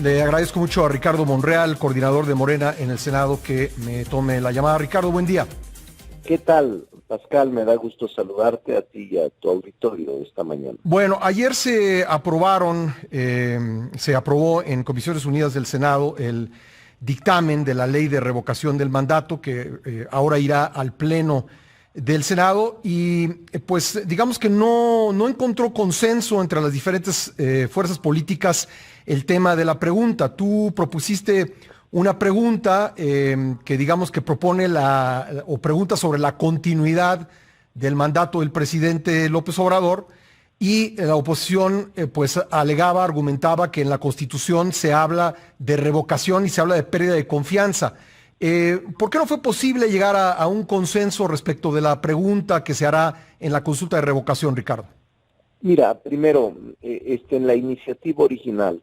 Le agradezco mucho a Ricardo Monreal, coordinador de Morena en el Senado, que me tome la llamada. Ricardo, buen día. ¿Qué tal, Pascal? Me da gusto saludarte a ti y a tu auditorio esta mañana. Bueno, ayer se aprobó en Comisiones Unidas del Senado el dictamen de la ley de revocación del mandato que ahora irá al Pleno del Senado y pues digamos que no encontró consenso entre las diferentes fuerzas políticas el tema de la pregunta. Tú propusiste una pregunta que digamos que propone o pregunta sobre la continuidad del mandato del presidente López Obrador y la oposición pues argumentaba que en la Constitución se habla de revocación y se habla de pérdida de confianza. ¿Por qué no fue posible llegar a un consenso respecto de la pregunta que se hará en la consulta de revocación, Ricardo? Mira, primero, en la iniciativa original,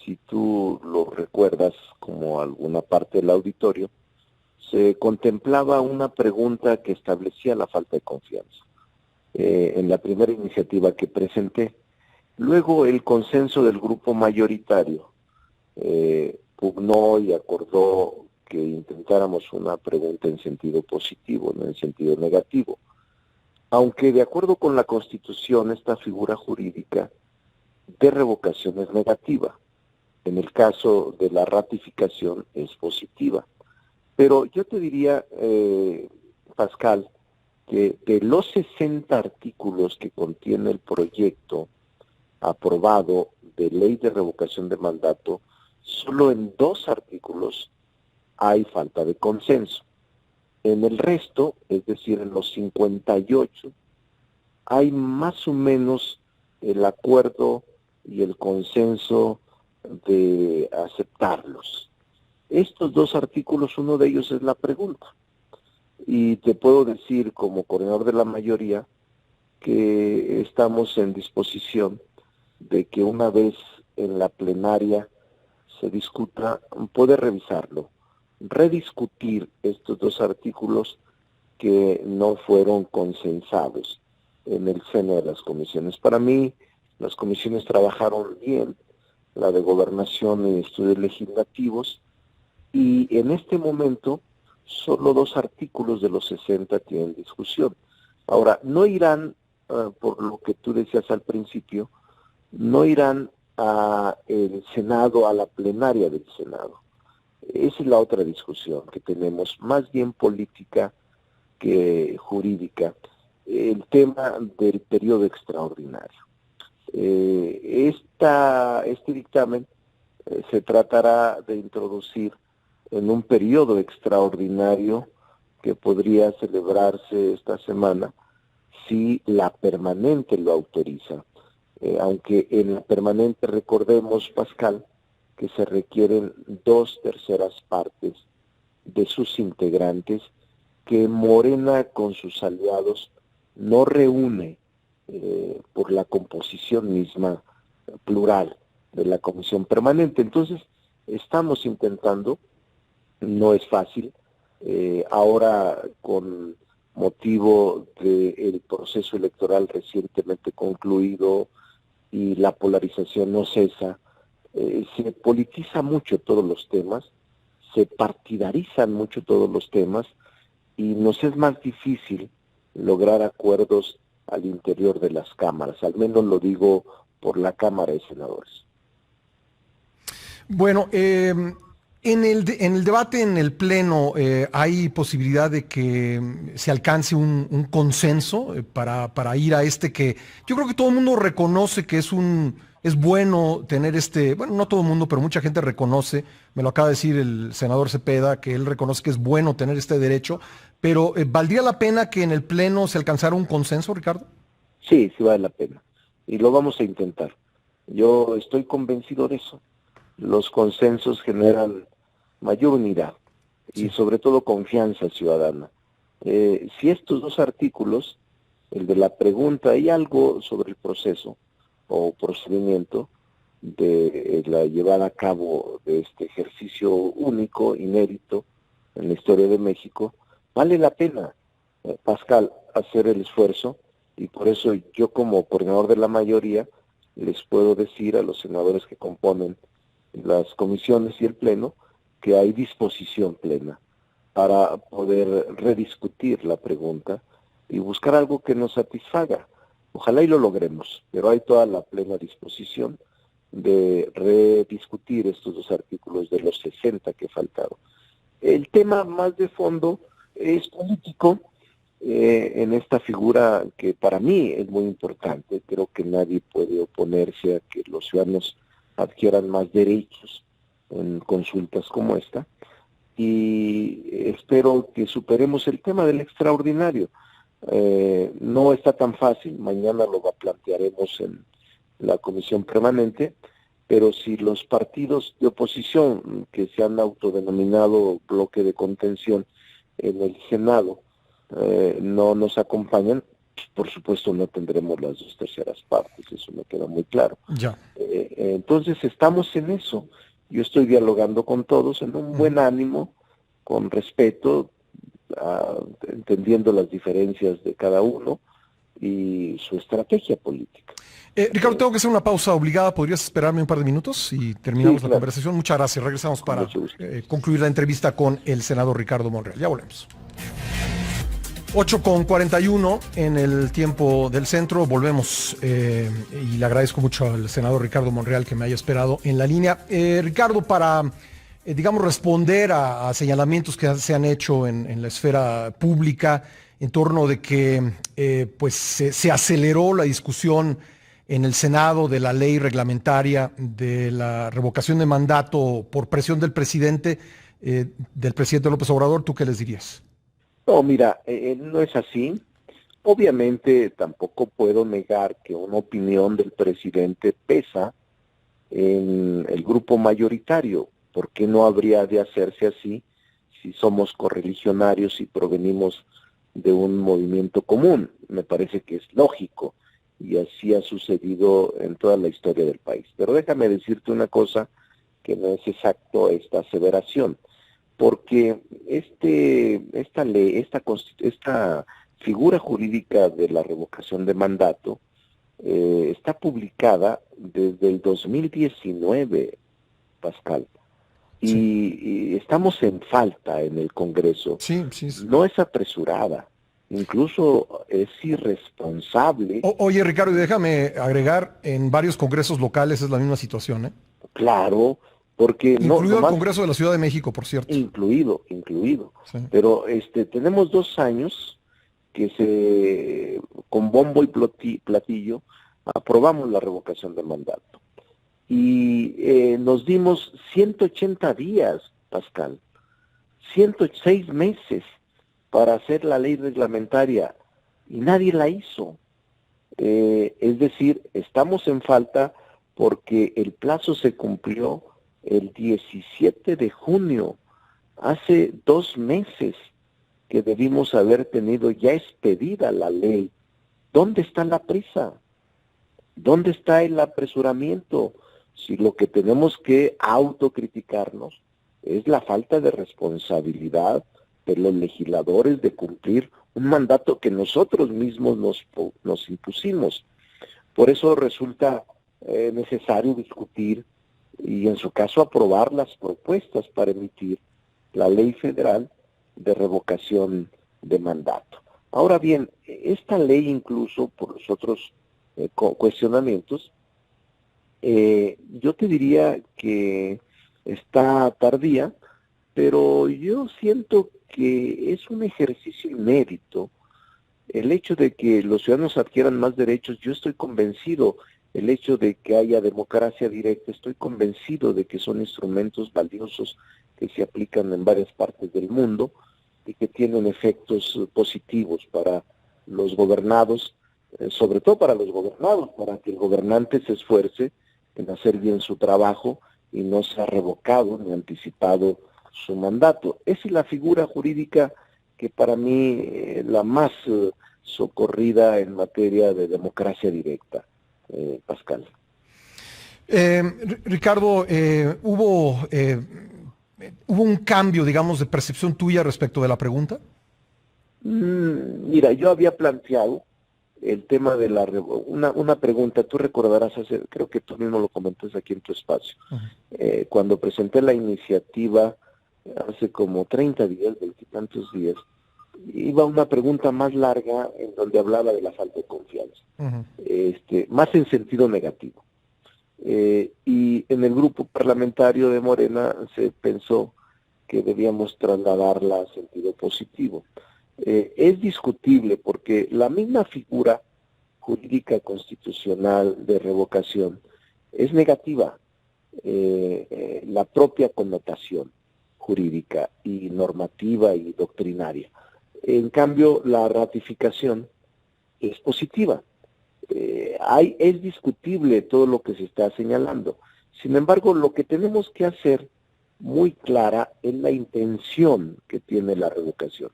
si tú lo recuerdas como alguna parte del auditorio, se contemplaba una pregunta que establecía la falta de confianza. En la primera iniciativa que presenté. Luego el consenso del grupo mayoritario pugnó y acordó que intentáramos una pregunta en sentido positivo, no en sentido negativo. Aunque de acuerdo con la Constitución, esta figura jurídica de revocación es negativa. En el caso de la ratificación es positiva. Pero yo te diría, Pascal, que de los 60 artículos que contiene el proyecto aprobado de ley de revocación de mandato, solo en 2 artículos hay falta de consenso. En el resto, es decir, en los 58, hay más o menos el acuerdo y el consenso de aceptarlos. Estos 2 artículos, uno de ellos es la pregunta. Y te puedo decir, como coordinador de la mayoría, que estamos en disposición de que una vez en la plenaria se discuta, puede revisarlo, rediscutir estos 2 artículos que no fueron consensados en el seno de las comisiones. Para mí, las comisiones trabajaron bien, la de Gobernación y Estudios Legislativos, y en este momento solo 2 artículos de los 60 tienen discusión. Ahora, no irán, por lo que tú decías al principio, no irán a el Senado, a la plenaria del Senado. Esa es la otra discusión que tenemos, más bien política que jurídica, el tema del periodo extraordinario. Este dictamen se tratará de introducir en un periodo extraordinario que podría celebrarse esta semana si la permanente lo autoriza. Aunque en la permanente recordemos, Pascal, que se requieren 2/3 partes de sus integrantes que Morena con sus aliados no reúne por la composición misma plural de la comisión permanente. Entonces, estamos intentando. No es fácil. Ahora, con motivo del proceso electoral recientemente concluido y la polarización no cesa, se politiza mucho todos los temas, se partidarizan mucho todos los temas y nos es más difícil lograr acuerdos al interior de las cámaras. Al menos lo digo por la Cámara de Senadores. Bueno, en el debate en el Pleno, ¿hay posibilidad de que se alcance un consenso para ir a que yo creo que todo el mundo reconoce que es bueno tener bueno, no todo el mundo, pero mucha gente reconoce, me lo acaba de decir el senador Cepeda, que él reconoce que es bueno tener este derecho, pero ¿valdría la pena que en el Pleno se alcanzara un consenso, Ricardo? Sí, sí vale la pena. Y lo vamos a intentar. Yo estoy convencido de eso. Los consensos generan mayor unidad y sobre todo confianza ciudadana. Si estos 2 artículos, el de la pregunta y algo sobre el proceso o procedimiento de la llevada a cabo de este ejercicio único, inédito en la historia de México, vale la pena, Pascal, hacer el esfuerzo, y por eso yo como coordinador de la mayoría les puedo decir a los senadores que componen las comisiones y el Pleno, que hay disposición plena para poder rediscutir la pregunta y buscar algo que nos satisfaga. Ojalá y lo logremos, pero hay toda la plena disposición de rediscutir estos dos artículos de los 60 que faltaron. El tema más de fondo es político, en esta figura que para mí es muy importante. Creo que nadie puede oponerse a que los ciudadanos adquieran más derechos en consultas como esta, y espero que superemos el tema del extraordinario. No está tan fácil, mañana lo plantearemos en la comisión permanente, pero si los partidos de oposición que se han autodenominado bloque de contención en el Senado no nos acompañan, por supuesto no tendremos las 2/3 partes, eso me queda muy claro. Ya. Entonces estamos en eso. Yo estoy dialogando con todos en un buen ánimo, con respeto, entendiendo las diferencias de cada uno y su estrategia política. Ricardo, tengo que hacer una pausa obligada. ¿Podrías esperarme un par de minutos y terminamos la conversación? Muchas gracias. Regresamos para concluir la entrevista con el senador Ricardo Monreal. Ya volvemos. 8:41 en el tiempo del centro. Volvemos y le agradezco mucho al senador Ricardo Monreal que me haya esperado en la línea. Ricardo, para digamos responder a señalamientos que se han hecho en la esfera pública en torno de que pues se aceleró la discusión en el Senado de la ley reglamentaria de la revocación de mandato por presión del presidente López Obrador, ¿tú qué les dirías? No, mira, no es así. Obviamente tampoco puedo negar que una opinión del presidente pesa en el grupo mayoritario. ¿Por qué no habría de hacerse así si somos correligionarios y provenimos de un movimiento común? Me parece que es lógico y así ha sucedido en toda la historia del país. Pero déjame decirte una cosa que no es exacto esta aseveración, porque esta ley, esta figura jurídica de la revocación de mandato está publicada desde el 2019, Pascal. Y estamos en falta en el Congreso. Sí. No es apresurada, incluso es irresponsable. Oye, Ricardo, déjame agregar, en varios congresos locales es la misma situación, ¿eh? Claro, porque incluido el Congreso de la Ciudad de México, por cierto. Incluido. Sí. Pero tenemos 2 años que con bombo y platillo aprobamos la revocación de mandato. Y nos dimos 180 días, Pascal, 106 meses para hacer la ley reglamentaria y nadie la hizo. Es decir, estamos en falta porque el plazo se cumplió el 17 de junio, hace 2 meses que debimos haber tenido ya expedida la ley. ¿Dónde está la prisa? ¿Dónde está el apresuramiento? Si lo que tenemos que autocriticarnos es la falta de responsabilidad de los legisladores de cumplir un mandato que nosotros mismos nos impusimos. Por eso resulta necesario discutir y en su caso aprobar las propuestas para emitir la ley federal de revocación de mandato. Ahora bien, esta ley incluso por los otros cuestionamientos, yo te diría que está tardía, pero yo siento que es un ejercicio inédito el hecho de que los ciudadanos adquieran más derechos. Yo estoy convencido. El hecho de que haya democracia directa, estoy convencido de que son instrumentos valiosos que se aplican en varias partes del mundo y que tienen efectos positivos para los gobernados, sobre todo para los gobernados, para que el gobernante se esfuerce en hacer bien su trabajo y no sea revocado ni anticipado su mandato. Esa es la figura jurídica que para mí la más socorrida en materia de democracia directa. Pascal. Ricardo, ¿hubo un cambio, digamos, de percepción tuya respecto de la pregunta? Mira, yo había planteado el tema de una pregunta, tú recordarás, creo que tú mismo lo comentaste aquí en tu espacio, cuando presenté la iniciativa hace como 30 días, 20 y tantos días, iba una pregunta más larga en donde hablaba de la falta de confianza, más en sentido negativo. Y en el grupo parlamentario de Morena se pensó que debíamos trasladarla a sentido positivo. Es discutible porque la misma figura jurídica constitucional de revocación es negativa, la propia connotación jurídica y normativa y doctrinaria. En cambio, la ratificación es positiva. Es discutible todo lo que se está señalando. Sin embargo, lo que tenemos que hacer muy clara es la intención que tiene la revocación.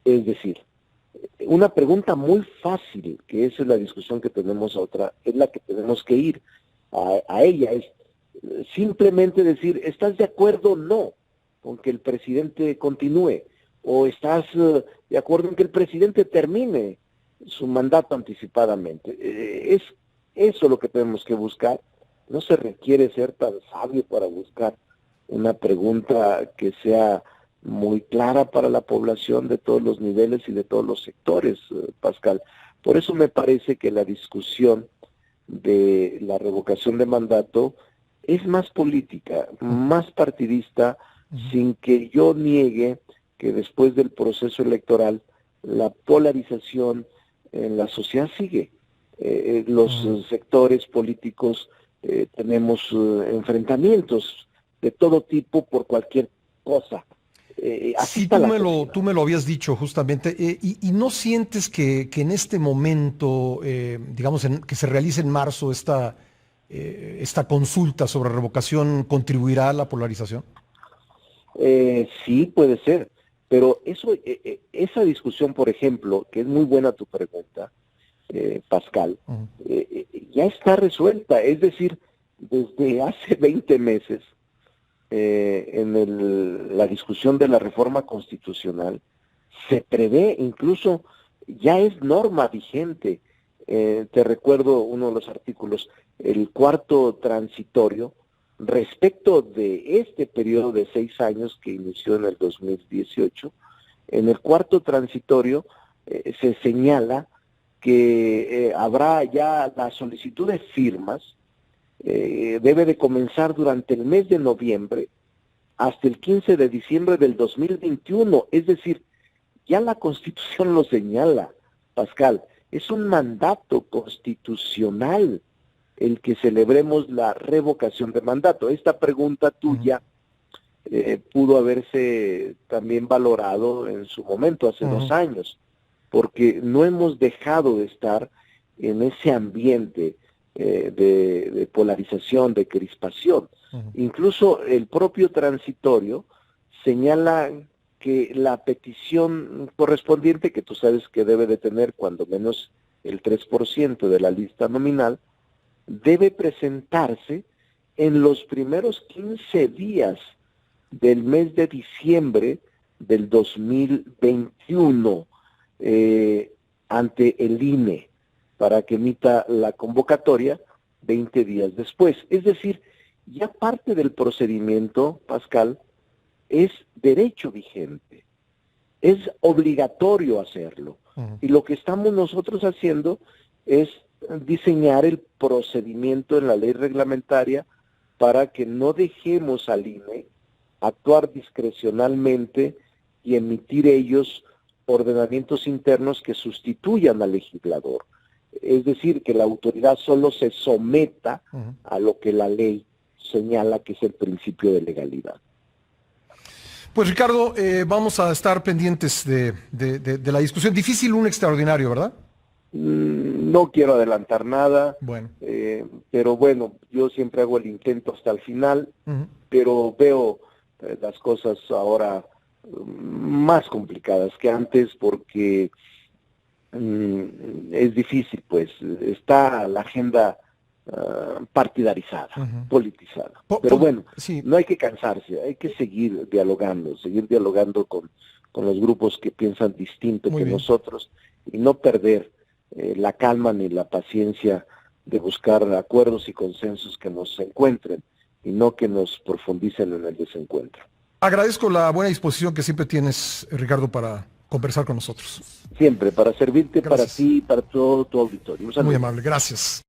Es decir, una pregunta muy fácil, que esa es la discusión que tenemos otra, es la que tenemos que ir a ella, es simplemente decir, ¿estás de acuerdo o no con que el presidente continúe? ¿O estás de acuerdo en que el presidente termine su mandato anticipadamente? Es eso lo que tenemos que buscar. No se requiere ser tan sabio para buscar una pregunta que sea muy clara para la población de todos los niveles y de todos los sectores, Pascal. Por eso me parece que la discusión de la revocación de mandato es más política, más partidista, sin que yo niegue que después del proceso electoral la polarización en la sociedad sigue. Los sectores políticos tenemos enfrentamientos de todo tipo por cualquier cosa. Sí, tú me lo habías dicho justamente, y no sientes que en este momento, digamos, que se realice en marzo esta consulta sobre revocación contribuirá a la polarización. Sí, puede ser, pero esa discusión, por ejemplo, que es muy buena tu pregunta, Pascal, ya está resuelta, es decir, desde hace 20 meses, en la discusión de la reforma constitucional, se prevé, incluso ya es norma vigente, te recuerdo uno de los artículos, el cuarto transitorio, respecto de este periodo de 6 años que inició en el 2018, en el cuarto transitorio se señala que habrá ya la solicitud de firmas, debe de comenzar durante el mes de noviembre hasta el 15 de diciembre del 2021, es decir, ya la Constitución lo señala, Pascal, es un mandato constitucional el que celebremos la revocación de mandato. Esta pregunta tuya pudo haberse también valorado en su momento, hace 2 años, porque no hemos dejado de estar en ese ambiente de polarización, de crispación. Incluso el propio transitorio señala que la petición correspondiente, que tú sabes que debe de tener cuando menos el 3% de la lista nominal, debe presentarse en los primeros 15 días del mes de diciembre del 2021 ante el INE para que emita la convocatoria 20 días después. Es decir, ya parte del procedimiento, Pascal, es derecho vigente, es obligatorio hacerlo. Y lo que estamos nosotros haciendo es diseñar el procedimiento en la ley reglamentaria para que no dejemos al INE actuar discrecionalmente y emitir ellos ordenamientos internos que sustituyan al legislador. Es decir, que la autoridad solo se someta a lo que la ley señala que es el principio de legalidad. Pues Ricardo, vamos a estar pendientes de la discusión. Difícil un extraordinario, ¿verdad? No quiero adelantar nada, bueno. Pero bueno, yo siempre hago el intento hasta el final, pero veo las cosas ahora más complicadas que antes porque es difícil, pues está la agenda partidarizada, politizada. Pero bueno, sí, no hay que cansarse, hay que seguir dialogando con los grupos que piensan distinto que nosotros y no perder la calma ni la paciencia de buscar acuerdos y consensos que nos encuentren y no que nos profundicen en el desencuentro. Agradezco la buena disposición que siempre tienes, Ricardo, para conversar con nosotros. Siempre, para servirte, Gracias. para ti y para todo tu auditorio. Muy amable, gracias.